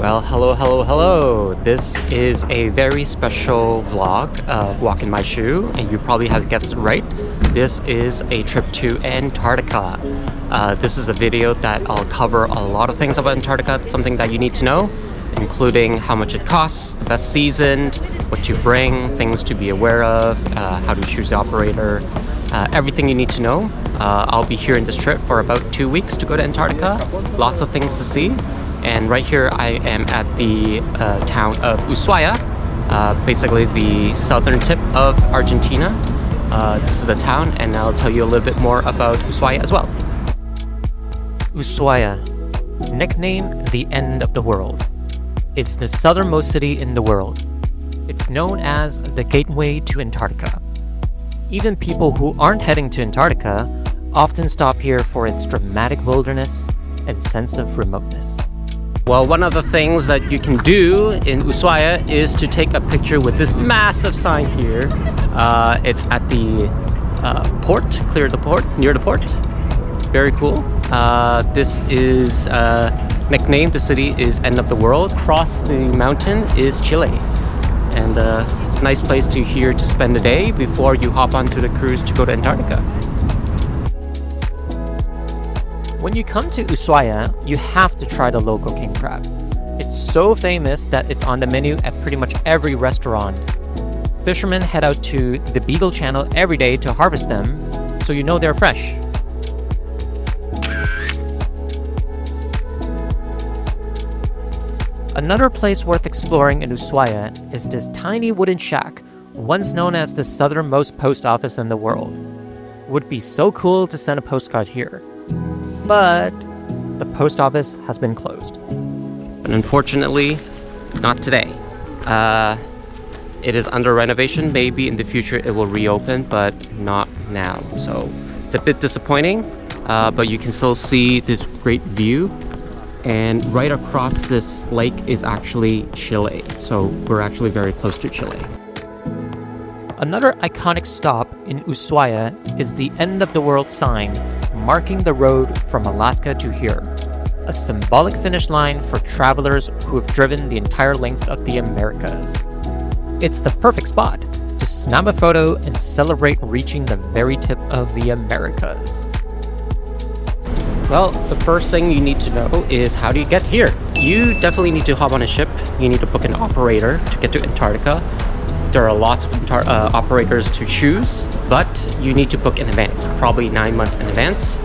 Well, hello. This is a very special vlog of Walk in My Shoe, and you probably have guessed it right. This is a trip to Antarctica. This is a video that I'll cover a lot of things about Antarctica, something that you need to know, including how much it costs, the best season, what to bring, things to be aware of, how to choose the operator, everything you need to know. I'll be here in this trip for about 2 weeks to go to Antarctica. Lots of things to see. And right here I am at the town of Ushuaia, basically the southern tip of Argentina. This is the town, and I'll tell you a little bit more about Ushuaia as well. Ushuaia, nicknamed the end of the world. It's the southernmost city in the world. It's known as the gateway to Antarctica. Even people who aren't heading to Antarctica often stop here for its dramatic wilderness and sense of remoteness. Well, one of the things that you can do in Ushuaia is to take a picture with this massive sign here. It's at the port, near the port. Very cool. This is nicknamed, the city is End of the World. Across the mountain is Chile. And it's a nice place to spend the day before you hop onto the cruise to go to Antarctica. When you come to Ushuaia, you have to try the local king crab. It's so famous that it's on the menu at pretty much every restaurant. Fishermen head out to the Beagle Channel every day to harvest them, so you know they're fresh. Another place worth exploring in Ushuaia is this tiny wooden shack, once known as the southernmost post office in the world. Would be so cool to send a postcard here. But the post office has been closed. But unfortunately, not today. It is under renovation. Maybe in the future it will reopen, but not now. So it's a bit disappointing, but you can still see this great view. And right across this lake is actually Chile. So we're actually very close to Chile. Another iconic stop in Ushuaia is the End of the World sign, marking the road from Alaska to here. A symbolic finish line for travelers who have driven the entire length of the Americas. It's the perfect spot to snap a photo and celebrate reaching the very tip of the Americas. Well, the first thing you need to know is, how do you get here? You definitely need to hop on a ship. You need to book an operator to get to Antarctica. There are lots of operators to choose, but you need to book in advance, probably 9 months in advance.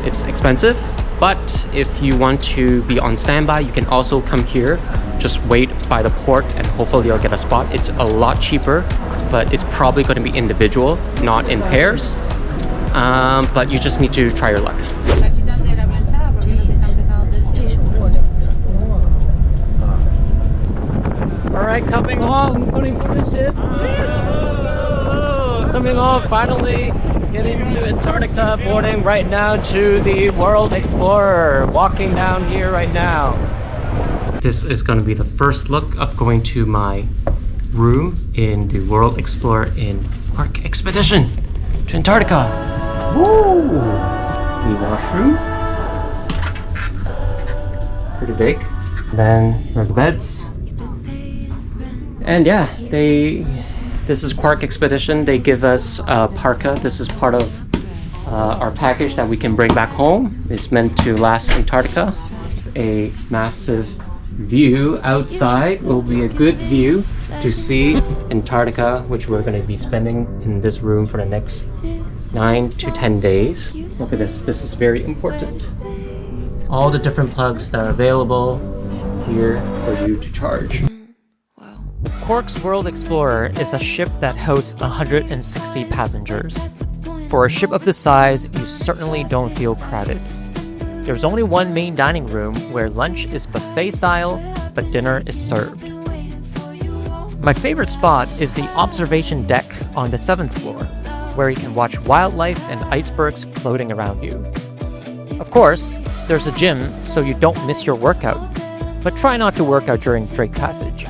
It's expensive, but if you want to be on standby, you can also come here. Just wait by the port and hopefully you'll get a spot. It's a lot cheaper, but it's probably going to be individual, not in pairs. But you just need to try your luck. Alright, coming off, putting for the ship. Coming off, finally getting to Antarctica, boarding right now to the World Explorer. Walking down here right now. This is going to be the first look of going to my room in the World Explorer in Quark Expedition to Antarctica. Woo! The washroom. Pretty big. Then the beds. And yeah, this is Quark Expedition. They give us a parka. This is part of our package that we can bring back home. It's meant to last Antarctica. A massive view outside will be a good view to see Antarctica, which we're going to be spending in this room for the next 9 to 10 days. Look at this. This is very important. All the different plugs that are available here for you to charge. Quark's World Explorer is a ship that hosts 160 passengers. For a ship of this size, you certainly don't feel crowded. There's only one main dining room where lunch is buffet style, but dinner is served. My favorite spot is the observation deck on the 7th floor, where you can watch wildlife and icebergs floating around you. Of course, there's a gym so you don't miss your workout, but try not to work out during Drake Passage.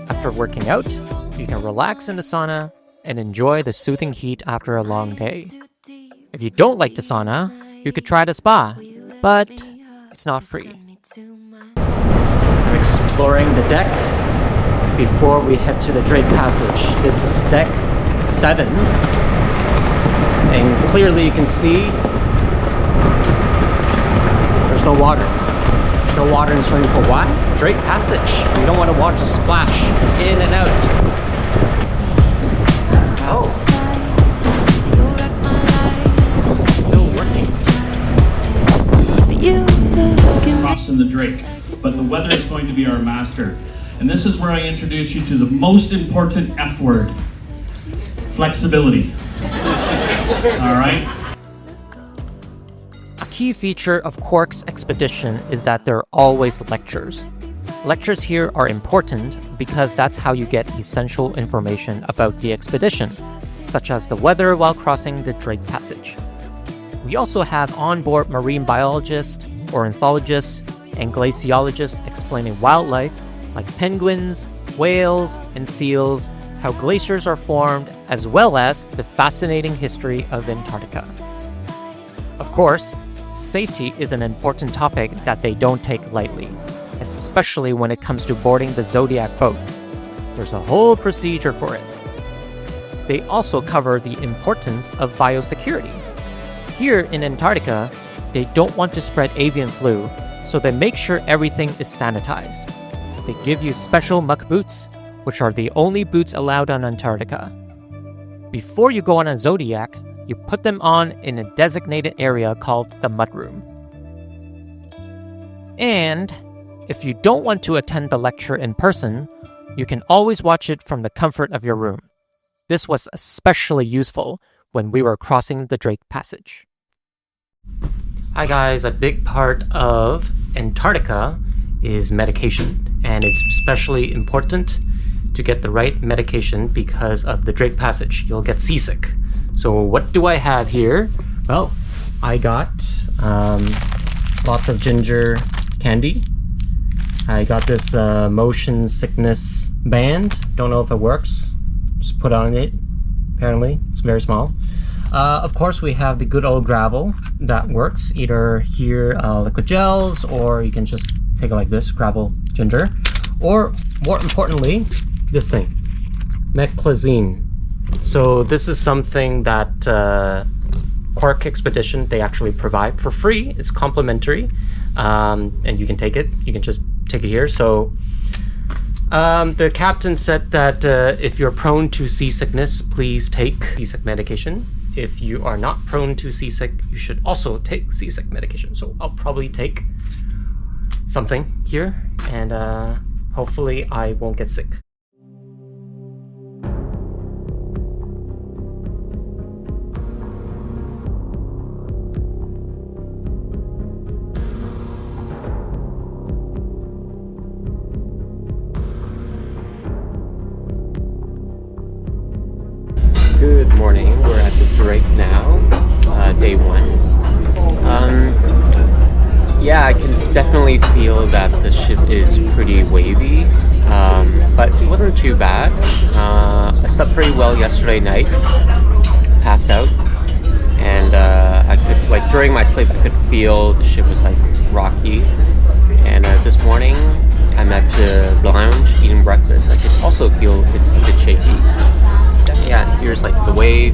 After working out, you can relax in the sauna and enjoy the soothing heat after a long day. If you don't like the sauna, you could try the spa, but it's not free. exploring the deck before we head to the Drake Passage. This is deck 7, and clearly you can see there's no water. There's no water in the swimming pool. Why? Drake Passage. You don't want the water to splash in and out. Oh. Still working. Crossing the Drake, but the weather is going to be our master. And this is where I introduce you to the most important F word. Flexibility. All right? A key feature of Quark's expedition is that there are always lectures. Lectures here are important because that's how you get essential information about the expedition, such as the weather while crossing the Drake Passage. We also have onboard marine biologists, ornithologists, and glaciologists explaining wildlife like penguins, whales, and seals, how glaciers are formed, as well as the fascinating history of Antarctica. Of course, safety is an important topic that they don't take lightly, especially when it comes to boarding the Zodiac boats. There's a whole procedure for it. They also cover the importance of biosecurity. Here in Antarctica, they don't want to spread avian flu, so they make sure everything is sanitized. They give you special muck boots, which are the only boots allowed on Antarctica. Before you go on a Zodiac, you put them on in a designated area called the mudroom. And if you don't want to attend the lecture in person, you can always watch it from the comfort of your room. This was especially useful when we were crossing the Drake Passage. Hi guys, a big part of Antarctica is medication, and it's especially important to get the right medication because of the Drake Passage. You'll get seasick. So what do I have here? Well, I got lots of ginger candy. I got this motion sickness band. Don't know if it works. Just put on it. Apparently, it's very small. Of course, we have the good old gravel that works. Either here liquid gels, or you can just take it like this, gravel ginger. Or more importantly, this thing, meclizine. So this is something that Quark Expedition, they actually provide for free. It's complimentary, and you can take it. You can just take it here. So the captain said that if you're prone to seasickness, please take seasick medication. If you are not prone to seasick, you should also take seasick medication. So I'll probably take something here, and hopefully I won't get sick. Good morning, we're at the Drake now, day 1. Yeah, I can definitely feel that the ship is pretty wavy, but it wasn't too bad. I slept pretty well yesterday night, passed out, and I could, like, during my sleep, I could feel the ship was like rocky. And this morning, I'm at the lounge eating breakfast. I could also feel it's a bit shaky. Yeah, here's like the wave.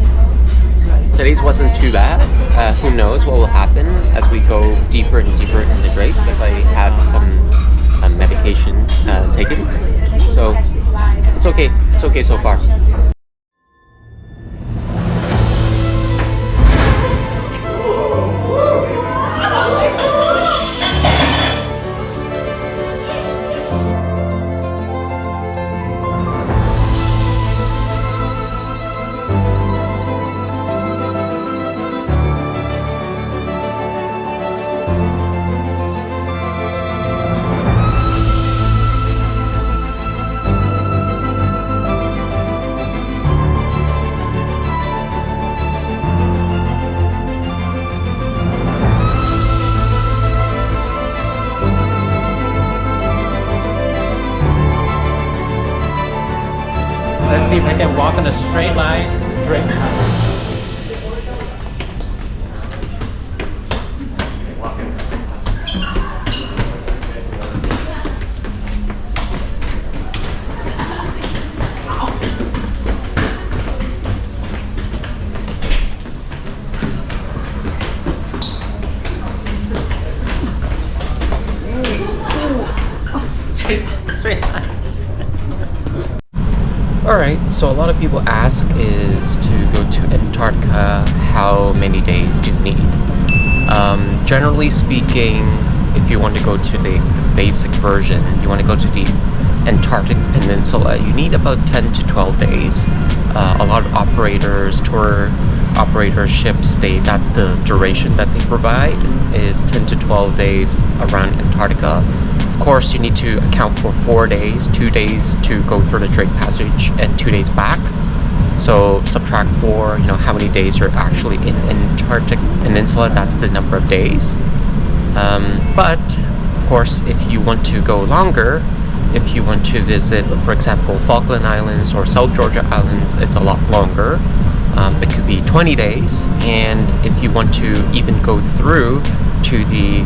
Today's wasn't too bad. Who knows what will happen as we go deeper and deeper in the Drake, because I have some medication taken. So it's okay. It's okay so far. Let's see if I can walk in a straight line, Drake. Straight line. Alright, so a lot of people ask is to go to Antarctica, how many days do you need? Generally speaking, if you want to go to the basic version, you want to go to the Antarctic Peninsula, you need about 10 to 12 days. A lot of operators, tour operators, ships, that's the duration that they provide, is 10 to 12 days around Antarctica. Of course, you need to account for 4 days, 2 days to go through the Drake Passage and 2 days back. So subtract 4, how many days you're actually in Antarctic Peninsula, that's the number of days. But of course, if you want to go longer, if you want to visit, for example, Falkland Islands or South Georgia Islands, it's a lot longer. It could be 20 days, and if you want to even go through to the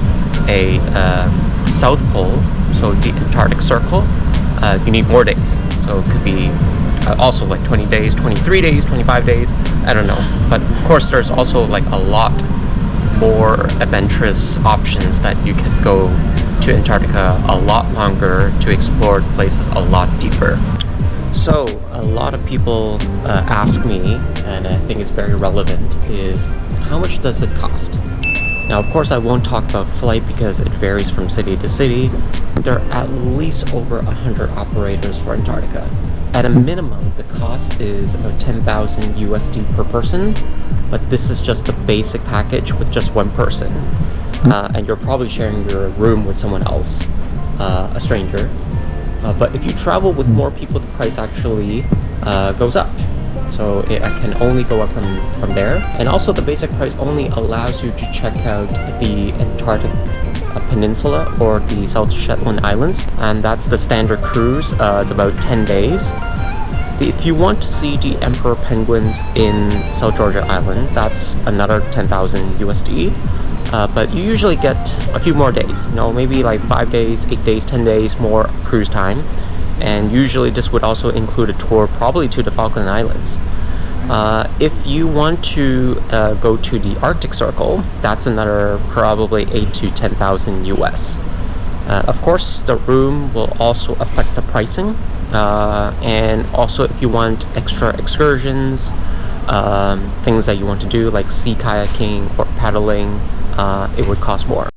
South Pole, so the Antarctic Circle, you need more days. So it could be also like 20 days, 23 days, 25 days, I don't know. But of course, there's also like a lot more adventurous options that you can go to Antarctica a lot longer to explore places a lot deeper. So a lot of people ask me, and I think it's very relevant, is how much does it cost? Now, of course, I won't talk about flight because it varies from city to city. There are at least over 100 operators for Antarctica. At a minimum, the cost is about 10,000 USD per person, but this is just the basic package with just one person. And you're probably sharing your room with someone else, a stranger. But if you travel with more people, the price actually goes up. So it can only go up from there. And also the basic price only allows you to check out the Antarctic Peninsula or the South Shetland Islands. And that's the standard cruise. It's about 10 days. If you want to see the emperor penguins in South Georgia Island, that's another 10,000 USD. But you usually get a few more days, maybe like 5 days, 8 days, 10 days more of cruise time. And usually this would also include a tour probably to the Falkland Islands. If you want to go to the Arctic Circle, that's another probably 8 to 10,000 US. Of course, the room will also affect the pricing. And also if you want extra excursions, things that you want to do like sea kayaking or paddling, it would cost more.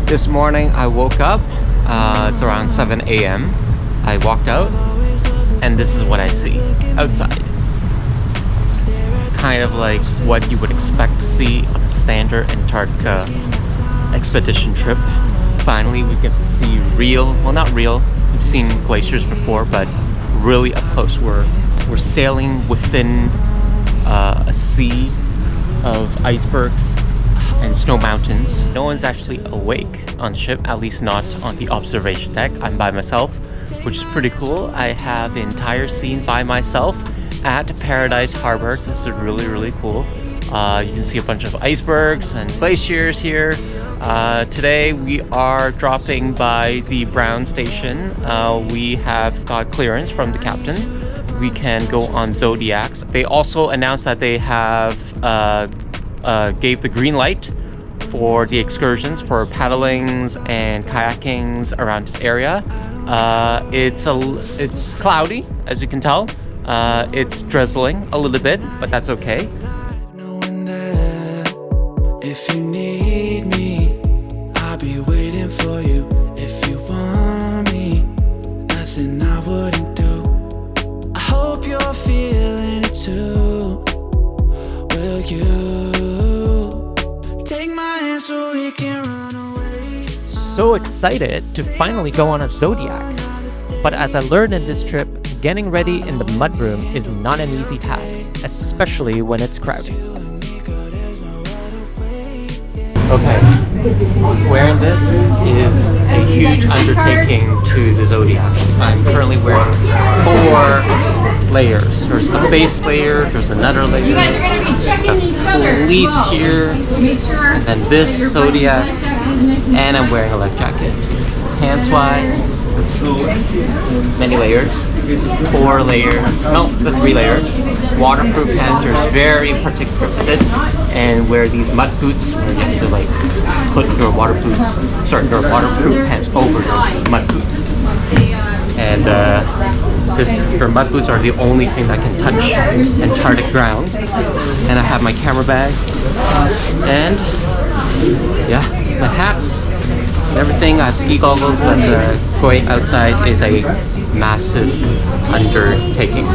This morning I woke up, it's around 7 a.m. I walked out, and this is what I see outside. Kind of like what you would expect to see on a standard Antarctica expedition trip. Finally, we get to see real, well, not real, we've seen glaciers before, but really up close. We're sailing within a sea of icebergs and snow mountains. No one's actually awake on the ship, at least not on the observation deck. I'm by myself, which is pretty cool. I have the entire scene by myself at Paradise Harbor. This is really, really cool. You can see a bunch of icebergs and glaciers here. Today we are dropping by the Brown Station. We have got clearance from the captain. We can go on Zodiacs. They also announced that they have gave the green light for the excursions for paddlings and kayakings around this area. It's cloudy, as you can tell. It's drizzling a little bit, but that's okay. Knowing that if you need me, I'll be waiting for you. If you want me, nothing I wouldn't do. I hope you're feeling it too. Will you take my hand so we can run away? So excited to finally go on a Zodiac. But as I learned in this trip, getting ready in the mudroom is not an easy task, especially when it's crowded. Okay, wearing this is a huge undertaking to the Zodiac. I'm currently wearing 4 layers. There's a base layer, there's another layer, You guys are going to be checking each other. fleece here, Make sure and then this your body Zodiac, life jacket is nice and I'm wearing a life jacket. Pants-wise, Many layers. 4 layers. No, the 3 layers. Waterproof pants are very particular with it. And wear these mud boots where you have to like put your waterproof pants over your mud boots. And your mud boots are the only thing that can touch Antarctic ground. And I have my camera bag and yeah, my hat and everything. I have ski goggles, but going outside is a massive undertaking.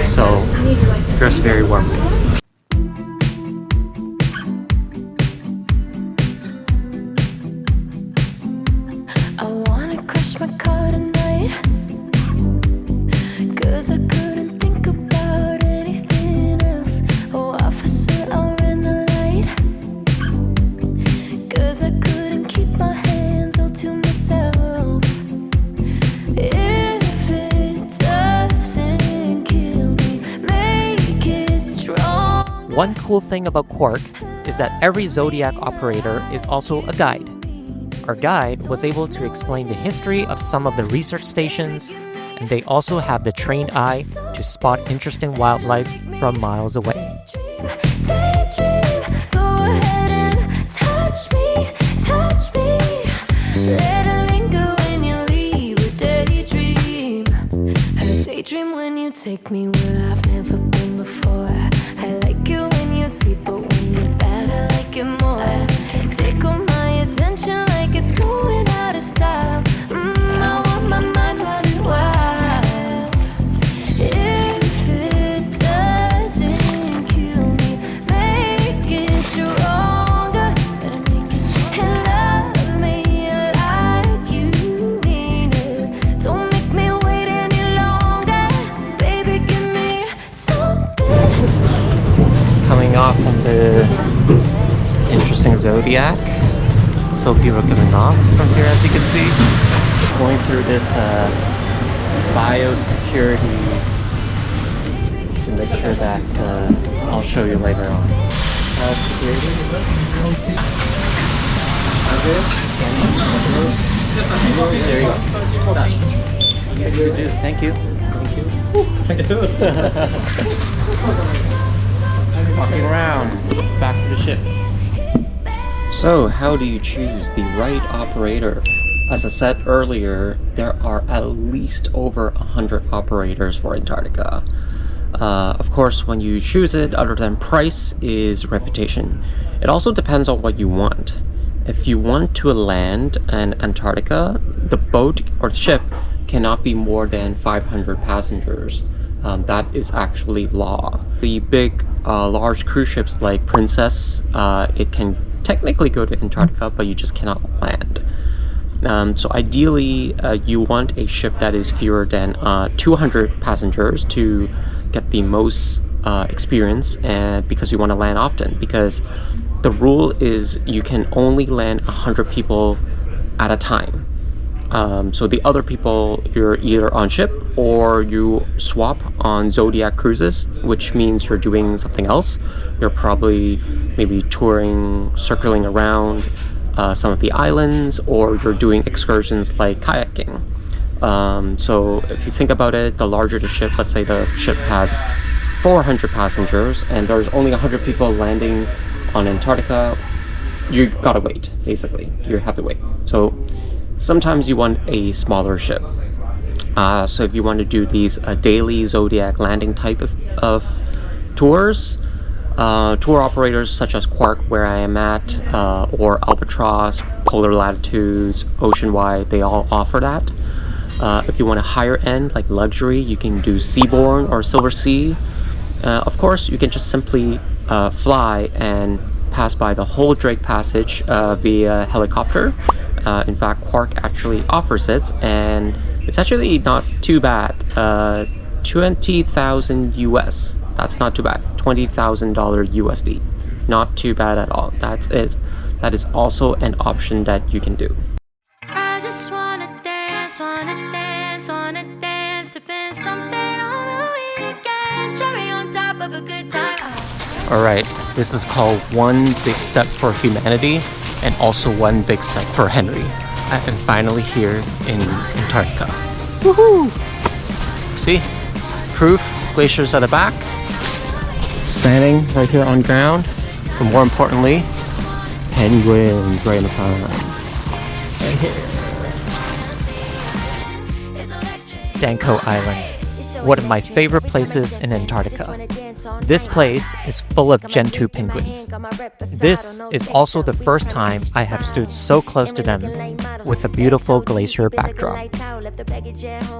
So dress very warmly. One cool thing about Quark is that every zodiac operator is also a guide. Our guide was able to explain the history of some of the research stations, and they also have the trained eye to spot interesting wildlife from miles away. Daydream when you take me where I've never been before. I like it when you're sweet, but when you're bad, I like it more. Take all my attention like it's going out of style. I want my mind running wild. If it doesn't kill me, make it stronger. Better make it stronger. And love me like you mean it. Don't make me wait any longer. Baby, give me something. Coming off from the interesting zodiac. So people are coming off from here, as you can see. Going through this biosecurity to make sure that I'll show you later on. Security. There you go. Done. Thank you. Walking around, back to the ship. So, how do you choose the right operator? As I said earlier, there are at least over 100 operators for Antarctica. Of course, when you choose it, other than price, is reputation. It also depends on what you want. If you want to land in Antarctica, the boat or the ship cannot be more than 500 passengers. That is actually law. The big, large cruise ships like Princess, it can technically go to Antarctica, but you just cannot land. So ideally, you want a ship that is fewer than 200 passengers to get the most experience, and because you want to land often. Because the rule is you can only land 100 people at a time. So the other people, you're either on ship or you swap on zodiac cruises, which means you're doing something else. You're probably maybe touring, circling around some of the islands, or you're doing excursions like kayaking. So if you think about it, the larger the ship, let's say the ship has 400 passengers and there's only 100 people landing on Antarctica, you gotta wait, basically. You have to wait. So sometimes you want a smaller ship. So if you want to do these daily zodiac landing type of tours, tour operators such as Quark, where I am at, or Albatross, Polar Latitudes, Oceanwide, they all offer that. If you want a higher end, like luxury, you can do Seabourn or Silver Sea. Of course, you can just simply fly and pass by the whole Drake Passage via helicopter. In fact, Quark actually offers it, and it's actually not too bad. 20,000 US. That's not too bad. $20,000 USD. Not too bad at all. That's it. That is also an option that you can do. I just wanna dance, sipping something on the weekend, cherry on top of a good time. Alright, this is called One Big Step for Humanity and also One Big Step for Henry. I am finally here in Antarctica. Woohoo! See? Proof, glaciers at the back. Standing right here on ground. But more importantly, penguins right in the front. Right here. Danco Island, one of my favorite places in Antarctica. This place is full of Gentoo penguins. This is also the first time I have stood so close to them with a beautiful glacier backdrop.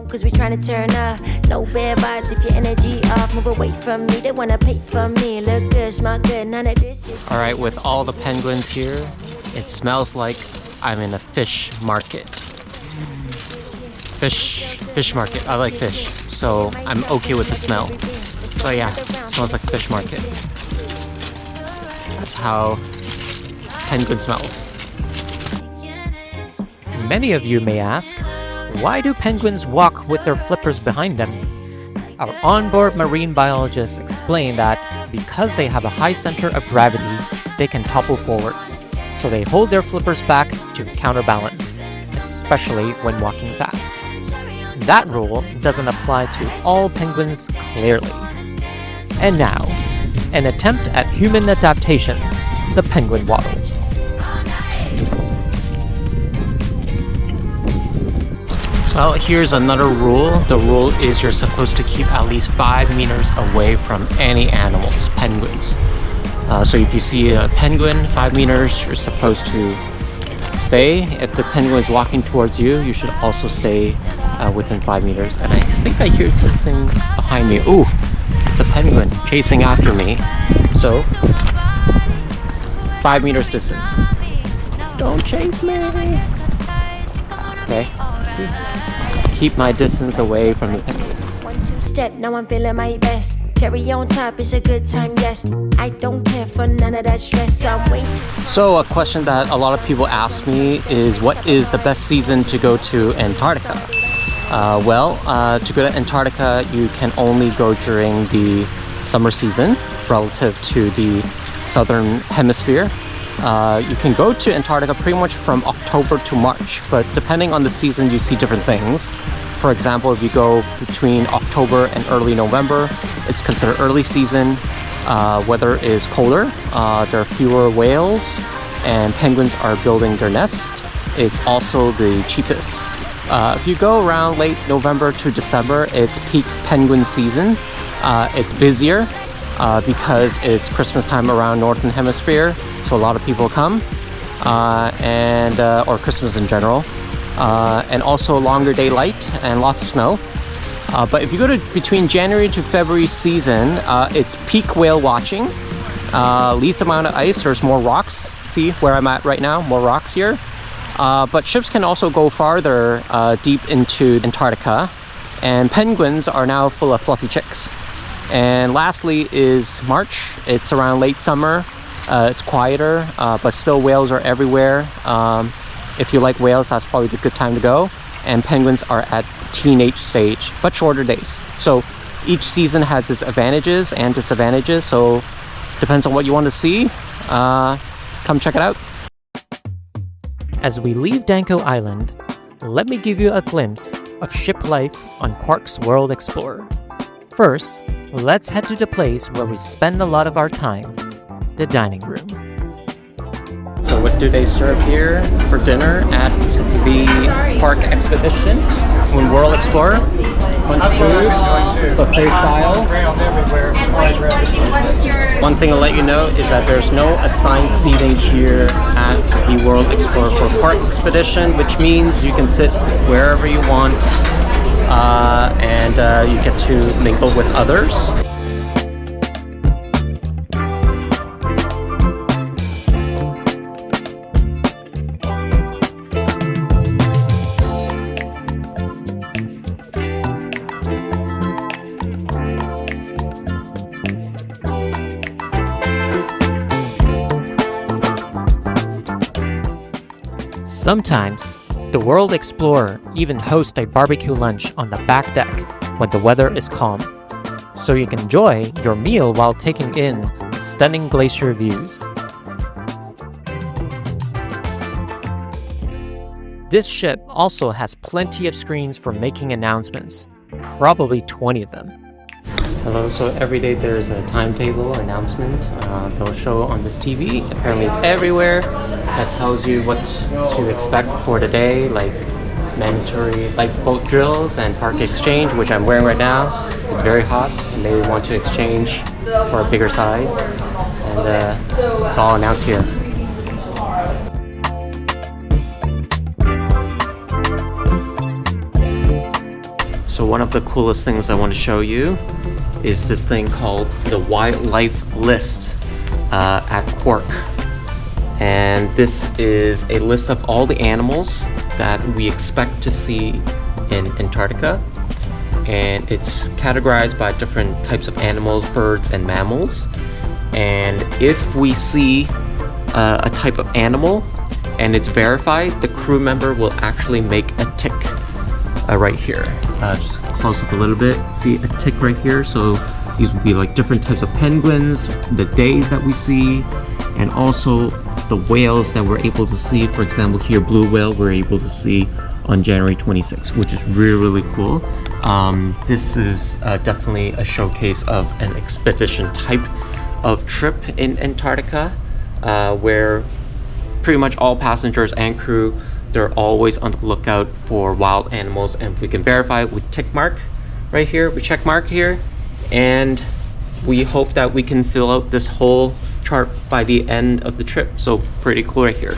Cause we trying to turn up. No bad vibes if your energy off. Move away from me, they wanna pay for me. Look good, smell good, none of this is. Alright, with all the penguins here, it smells like I'm in a fish market. Fish market. I like fish, so I'm okay with the smell. But yeah, it smells like a fish market. That's how penguin smells. Many of you may ask, why do penguins walk with their flippers behind them? Our onboard marine biologists explain that because they have a high center of gravity, they can topple forward. So they hold their flippers back to counterbalance, especially when walking fast. That rule doesn't apply to all penguins, clearly. And now, an attempt at human adaptation, the penguin waddle. Well, here's another rule. The rule is you're supposed to keep at least 5 meters away from any animals, penguins. So if you see a penguin, 5 meters, you're supposed to stay. If the penguin is walking towards you, you should also stay within 5 meters. And I think I hear something behind me. Ooh, it's a penguin chasing after me. So, 5 meters distance. Don't chase me. Okay. Keep my distance away from the penguins. 1-2 step, now I'm feeling my best. Cherry on top, it's a good time, yes. I don't care for none of that stress. I'm way too. So a question that a lot of people ask me is, what is the best season to go to Antarctica? To go to Antarctica, you can only go during the summer season relative to the southern hemisphere. You can go to Antarctica pretty much from October to March, but depending on the season, you see different things. For example, if you go between October and early November, it's considered early season. Weather is colder, there are fewer whales, and penguins are building their nest. It's also the cheapest. If you go around late November to December, it's peak penguin season. It's busier because it's Christmas time around Northern Hemisphere, so a lot of people come, or Christmas in general. And also longer daylight and lots of snow. But if you go to between January to February season, it's peak whale watching. Least amount of ice, there's more rocks. See where I'm at right now, more rocks here. But ships can also go farther deep into Antarctica. And penguins are now full of fluffy chicks. And lastly is March. It's around late summer. It's quieter, but still whales are everywhere. If you like whales, that's probably the good time to go. And penguins are at teenage stage, but shorter days. So each season has its advantages and disadvantages, so depends on what you want to see. Come check it out. As we leave Danco Island, let me give you a glimpse of ship life on Quark's World Explorer. First, let's head to the place where we spend a lot of our time, the dining room. So what do they serve here for dinner at the Quark Expedition on World Explorer? Bunch of food, buffet style. One thing I'll let you know is that there's no assigned seating here at the World Explorer for Quark Expedition, which means you can sit wherever you want and you get to mingle with others. Sometimes, the World Explorer even hosts a barbecue lunch on the back deck when the weather is calm, so you can enjoy your meal while taking in stunning glacier views. This ship also has plenty of screens for making announcements, probably 20 of them. Hello, so every day there's a timetable announcement they'll show on this TV. Apparently it's everywhere. That tells you what to expect for the day, like mandatory lifeboat drills and park exchange, which I'm wearing right now. It's very hot and they want to exchange for a bigger size. And it's all announced here. So one of the coolest things I want to show you is this thing called the Wildlife List at Quark. And this is a list of all the animals that we expect to see in Antarctica. And it's categorized by different types of animals, birds, and mammals. And if we see a type of animal and it's verified, the crew member will actually make a tick right here. Just close up a little bit. See a tick right here? So these would be like different types of penguins, the days that we see, and also the whales that we're able to see. For example, here, blue whale, we're able to see on January 26th, which is really, really cool. This is definitely a showcase of an expedition type of trip in Antarctica, where pretty much all passengers and crew, they're always on the lookout for wild animals, and if we can verify it with tick mark right here, we check mark here, and we hope that we can fill out this whole chart by the end of the trip. So pretty cool right here.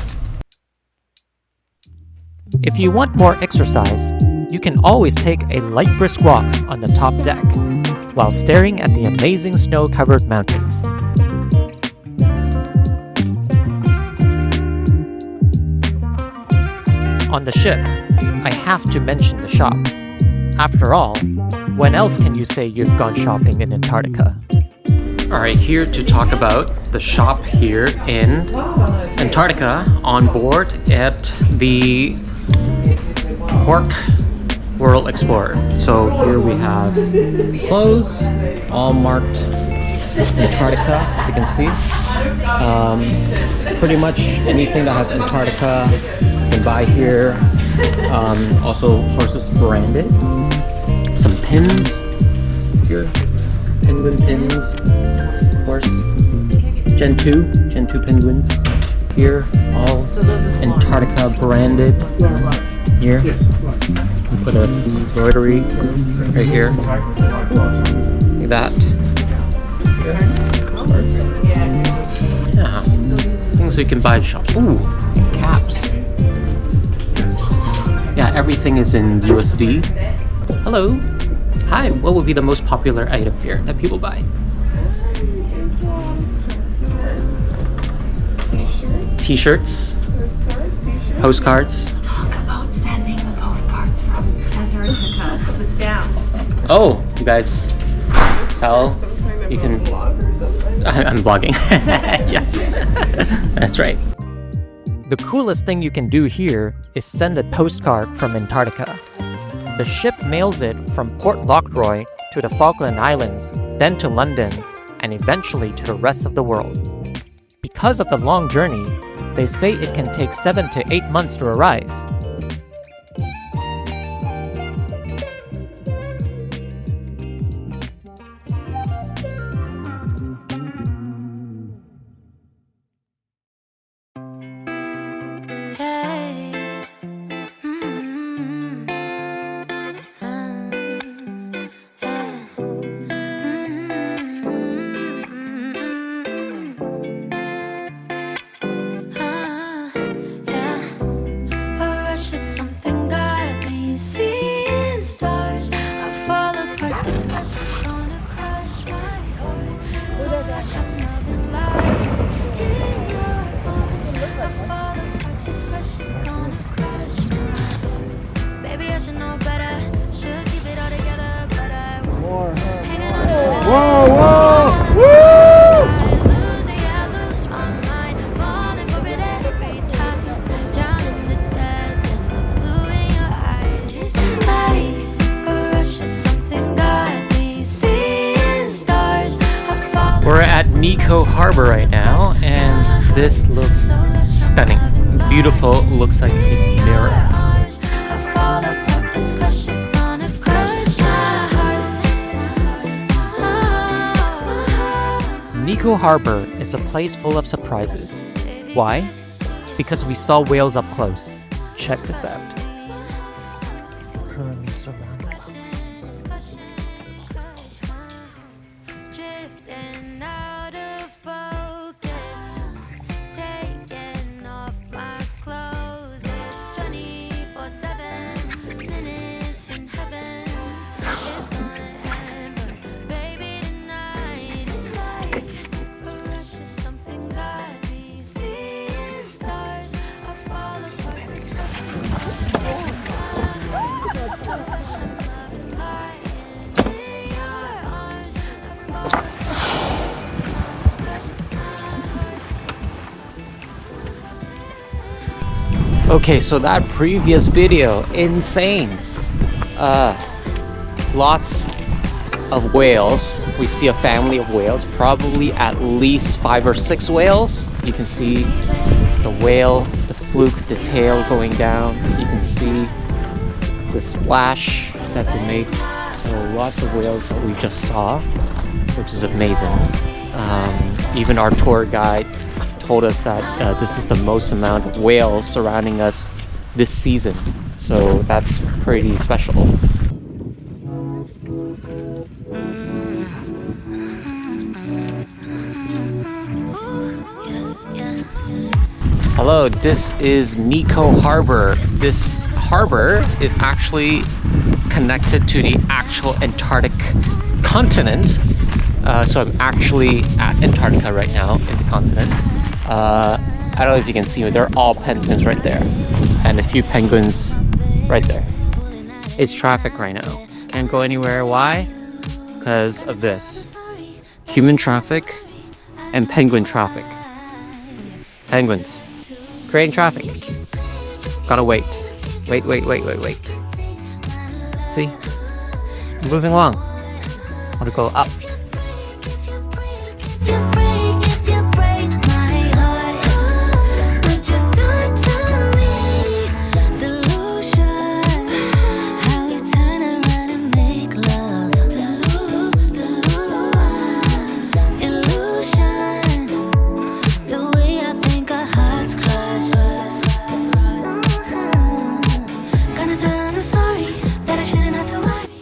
If you want more exercise, you can always take a light brisk walk on the top deck while staring at the amazing snow-covered mountains. On the ship, I have to mention the shop. After all, when else can you say you've gone shopping in Antarctica? Alright, here to talk about the shop here in Antarctica on board at the Quark World Explorer. So here we have clothes, all marked Antarctica, as you can see. Pretty much anything that has Antarctica you can buy here. Also, of course, it's branded. Some pins here, penguin pins, of course. Gen 2 penguins here, all Antarctica branded here. You can put a embroidery right here, like that. Yeah, things you can buy at shops. Ooh, caps. Yeah, everything is in USD. Hello. Hi, what would be the most popular item here that people buy? T-shirts. Postcards. Talk about sending the postcards from Antarctica, the stamps. Oh, you guys tell you can. I'm vlogging. Yes, that's right. The coolest thing you can do here is send a postcard from Antarctica. The ship mails it from Port Lockroy to the Falkland Islands, then to London, and eventually to the rest of the world. Because of the long journey, they say it can take 7 to 8 months to arrive. Hey. We're at Neko Harbour right now, and this looks stunning. Beautiful, looks like a mirror. Neko Harbour is a place full of surprises. Why? Because we saw whales up close. Check this out. Currently surrounded by whales. Drifting out of focus, taking off my clothes. It's 24/7 minutes in heaven. It's gonna end, but baby tonight it's like a rush of something got me seeing stars. I fall apart with Okay, so that previous video, insane. Lots of whales. We see a family of whales, probably at least 5 or 6 whales. You can see the whale, the fluke, the tail going down. You can see the splash that they make. So lots of whales that we just saw, which is amazing. Even our tour guide told us that this is the most amount of whales surrounding us this season. So that's pretty special. Hello, this is Neko Harbour. This harbor is actually connected to the actual Antarctic continent. So I'm actually at Antarctica right now in the continent. I don't know if you can see me, they're all penguins right there. And a few penguins right there. It's traffic right now. Can't go anywhere. Why? Because of this. Human traffic and penguin traffic. Penguins. Creating traffic. Gotta wait. Wait. See? I'm moving along. I want to go up.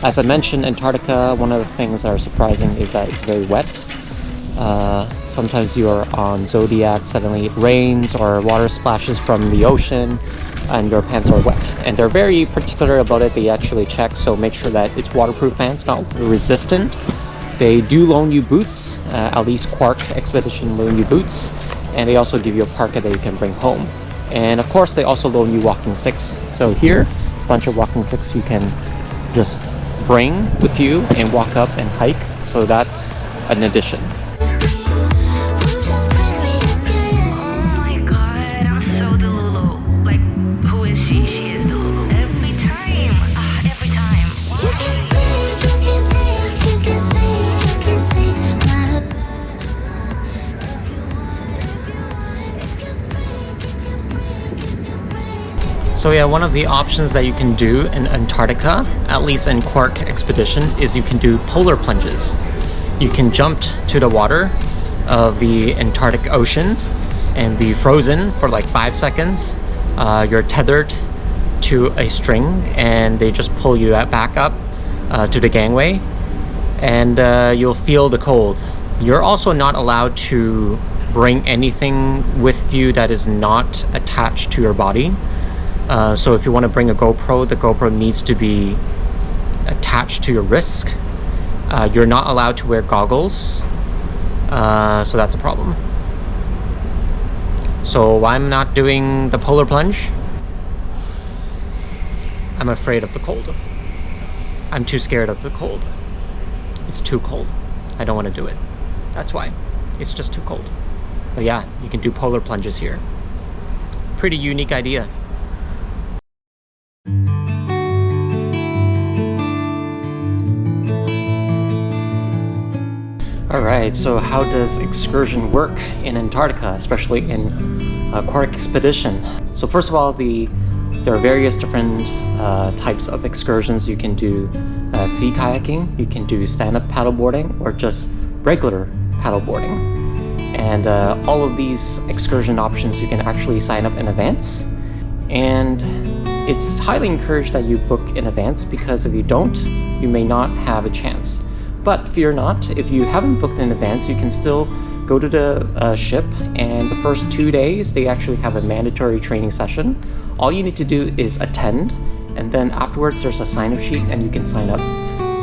As I mentioned, Antarctica, one of the things that are surprising is that it's very wet. Sometimes you are on zodiac, suddenly it rains or water splashes from the ocean and your pants are wet. And they're very particular about it. They actually check, so make sure that it's waterproof pants, not resistant. They do loan you boots, at least Quark Expeditions loan you boots. And they also give you a parka that you can bring home. And of course, they also loan you walking sticks. So here, a bunch of walking sticks you can just bring with you and walk up and hike. So that's an addition. So yeah, one of the options that you can do in Antarctica, at least in Quark Expedition, is you can do polar plunges. You can jump to the water of the Antarctic Ocean and be frozen for like 5 seconds. You're tethered to a string and they just pull you back up to the gangway and you'll feel the cold. You're also not allowed to bring anything with you that is not attached to your body. So if you want to bring a GoPro, the GoPro needs to be attached to your wrist. You're not allowed to wear goggles, so that's a problem. So I'm not doing the polar plunge. I'm afraid of the cold. I'm too scared of the cold. It's too cold. I don't want to do it. That's why. It's just too cold. But yeah, you can do polar plunges here. Pretty unique idea. Alright, so how does excursion work in Antarctica, especially in Quark Expedition? So first of all, there are various different types of excursions. You can do sea kayaking, you can do stand-up paddleboarding, or just regular paddleboarding. And all of these excursion options you can actually sign up in advance. And it's highly encouraged that you book in advance, because if you don't, you may not have a chance. But fear not, if you haven't booked in advance, you can still go to the ship, and the first 2 days they actually have a mandatory training session. All you need to do is attend, and then afterwards there's a sign-up sheet and you can sign up.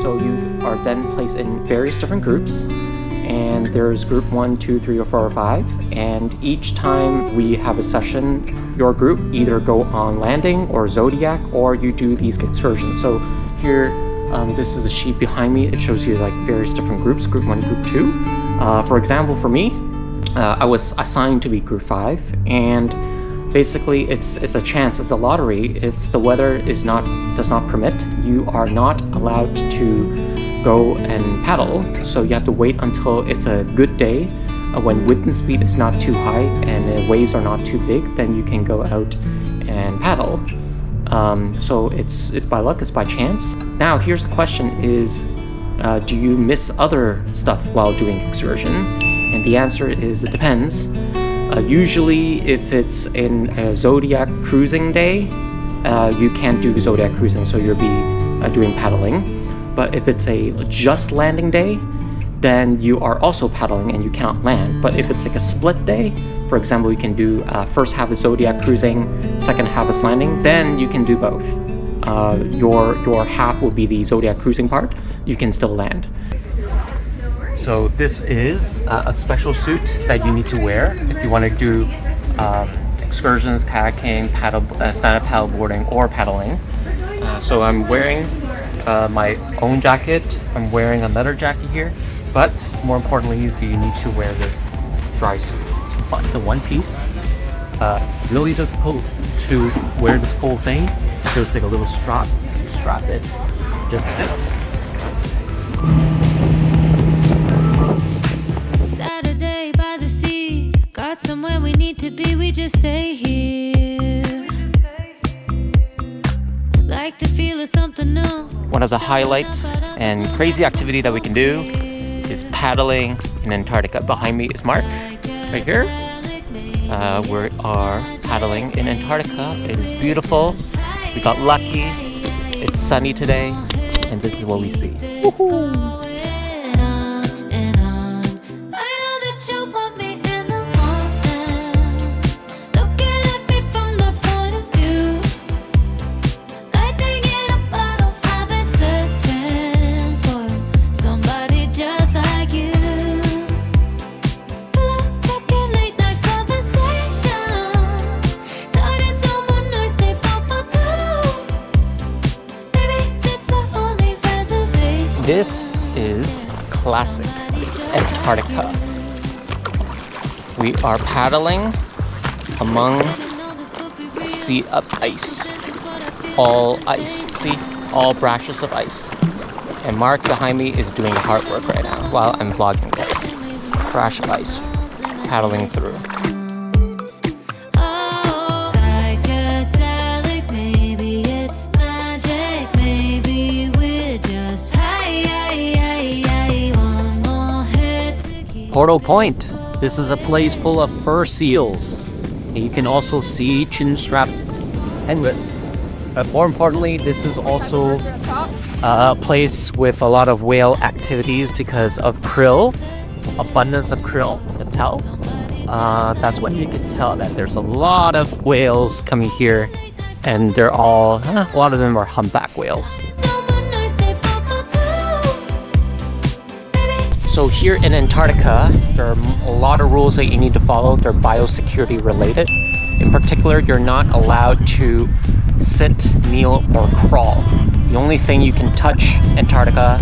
So you are then placed in various different groups, and there's group 1, 2, 3, or 4, or 5, and each time we have a session, your group either go on landing or zodiac, or you do these excursions. So here, this is the sheet behind me. It shows you like various different groups, group 1, group 2. For example, for me, I was assigned to be group 5, and basically it's a chance, it's a lottery. If the weather does not permit, you are not allowed to go and paddle. So you have to wait until it's a good day, when wind and speed is not too high and the waves are not too big, then you can go out and paddle. So it's by luck, it's by chance. Now here's the question is, do you miss other stuff while doing excursion? And the answer is it depends. Usually if it's in a zodiac cruising day, you can't do zodiac cruising, so you'll be doing paddling. But if it's a just landing day, then you are also paddling and you cannot land. But if it's like a split day, for example, you can do first half is zodiac cruising, second half is landing, then you can do both. Your half will be the zodiac cruising part, you can still land. So this is a special suit that you need to wear if you want to do excursions, kayaking, stand-up paddleboarding, or paddling. So I'm wearing my own jacket, I'm wearing another jacket here, but more importantly is you need to wear this dry suit. It's a one piece. Really difficult to wear this whole thing. There's like a little strap, you strap it, just sit. Saturday by the sea, got somewhere we need to be, we just stay here. Like the feel of something new. One of the highlights and crazy activity that we can do is paddling in Antarctica. Behind me is Mark, right here. We are paddling in Antarctica. It is beautiful. We got lucky. It's sunny today, and this is what we see. Woohoo! This is classic Antarctica. We are paddling among a sea of ice. All ice, see? All brashes of ice. And Mark behind me is doing hard work right now while I'm vlogging this. Brash of ice, paddling through. Portal Point. This is a place full of fur seals. And you can also see chin-strap penguins. But more importantly, this is also a place with a lot of whale activities because of krill, abundance of krill. You can tell. That's when you can tell that there's a lot of whales coming here, and they're all, a lot of them are humpback whales. So here in Antarctica, there are a lot of rules that you need to follow. They're biosecurity related. In particular, you're not allowed to sit, kneel, or crawl. The only thing you can touch Antarctica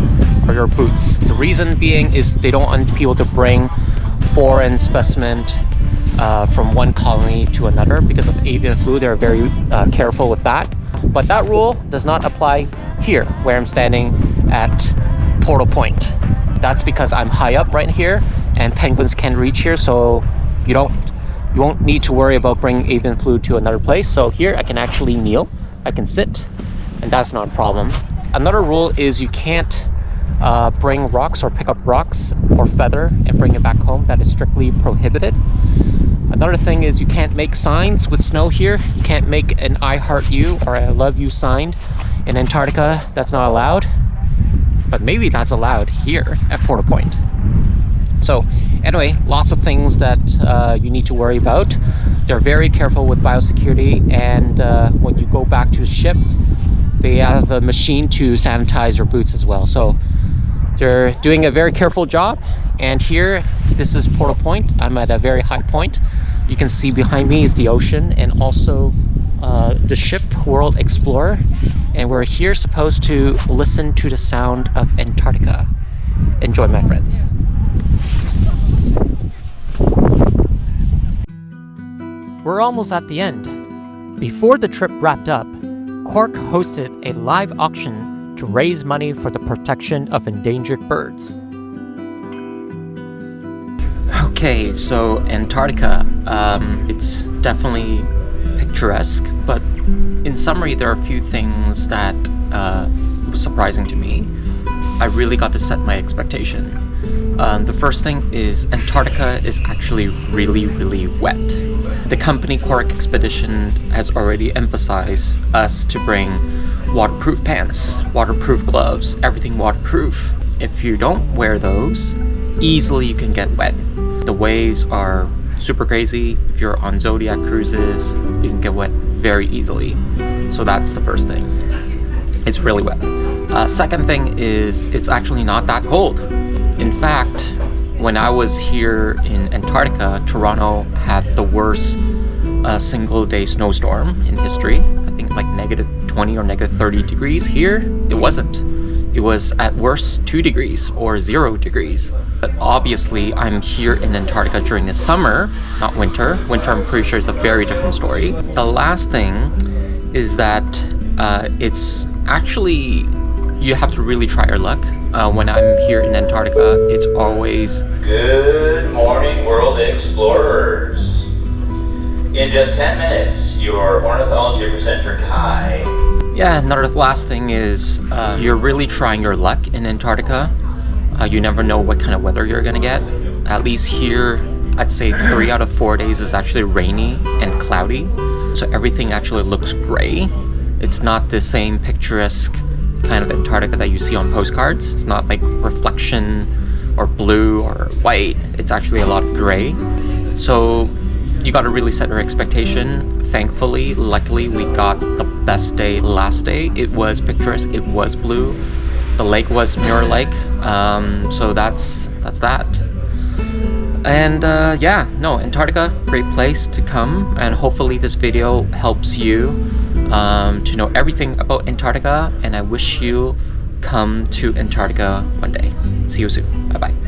are your boots. The reason being is they don't want people to bring foreign specimen from one colony to another because of avian flu. They're very careful with that. But that rule does not apply here, where I'm standing at Portal Point. That's because I'm high up right here and penguins can reach here, so you won't need to worry about bringing avian flu to another place. So here I can actually kneel, I can sit, and that's not a problem. Another rule is you can't bring rocks or pick up rocks or feather and bring it back home. That is strictly prohibited. Another thing is you can't make signs with snow here. You can't make an I heart you or I love you sign in Antarctica. That's not allowed, but maybe that's allowed here at Porter Point. So anyway, lots of things that you need to worry about. They're very careful with biosecurity, and when you go back to the ship, they have a machine to sanitize your boots as well. So they're doing a very careful job. And here, this is Porter Point. I'm at a very high point. You can see behind me is the ocean and also the ship World Explorer. And we're here supposed to listen to the sound of Antarctica. Enjoy, my friends. We're almost at the end. Before the trip wrapped up, Quark hosted a live auction to raise money for the protection of endangered birds. Okay, so Antarctica, it's definitely picturesque, but in summary, there are a few things that was surprising to me. I really got to set my expectation. The first thing is Antarctica is actually really, really wet. The company Quark Expeditions has already emphasized us to bring waterproof pants, waterproof gloves, everything waterproof. If you don't wear those, easily you can get wet. The waves are super crazy. If you're on zodiac cruises, you can get wet very easily. So that's the first thing. It's really wet. Second thing is it's actually not that cold. In fact, when I was here in Antarctica, Toronto had the worst single day snowstorm in history. I think like -20 or -30 degrees. Here, it wasn't. It was at worst 2 degrees or 0 degrees. But obviously, I'm here in Antarctica during the summer, not winter. Winter, I'm pretty sure, is a very different story. The last thing is that it's actually, you have to really try your luck. When I'm here in Antarctica, it's always Good morning, World Explorers. In just 10 minutes, your ornithology presenter Kai. Yeah, another last thing is you're really trying your luck in Antarctica. You never know what kind of weather you're gonna get. At least here, I'd say 3 out of 4 days is actually rainy and cloudy. So everything actually looks gray. It's not the same picturesque kind of Antarctica that you see on postcards. It's not like reflection or blue or white. It's actually a lot of gray. So you got to really set your expectation. Thankfully, luckily, we got the best day last day. It was picturesque. It was blue. The lake was mirror-like. So that's that. And yeah, no, Antarctica, great place to come. And hopefully this video helps you to know everything about Antarctica. And I wish you come to Antarctica one day. See you soon. Bye-bye.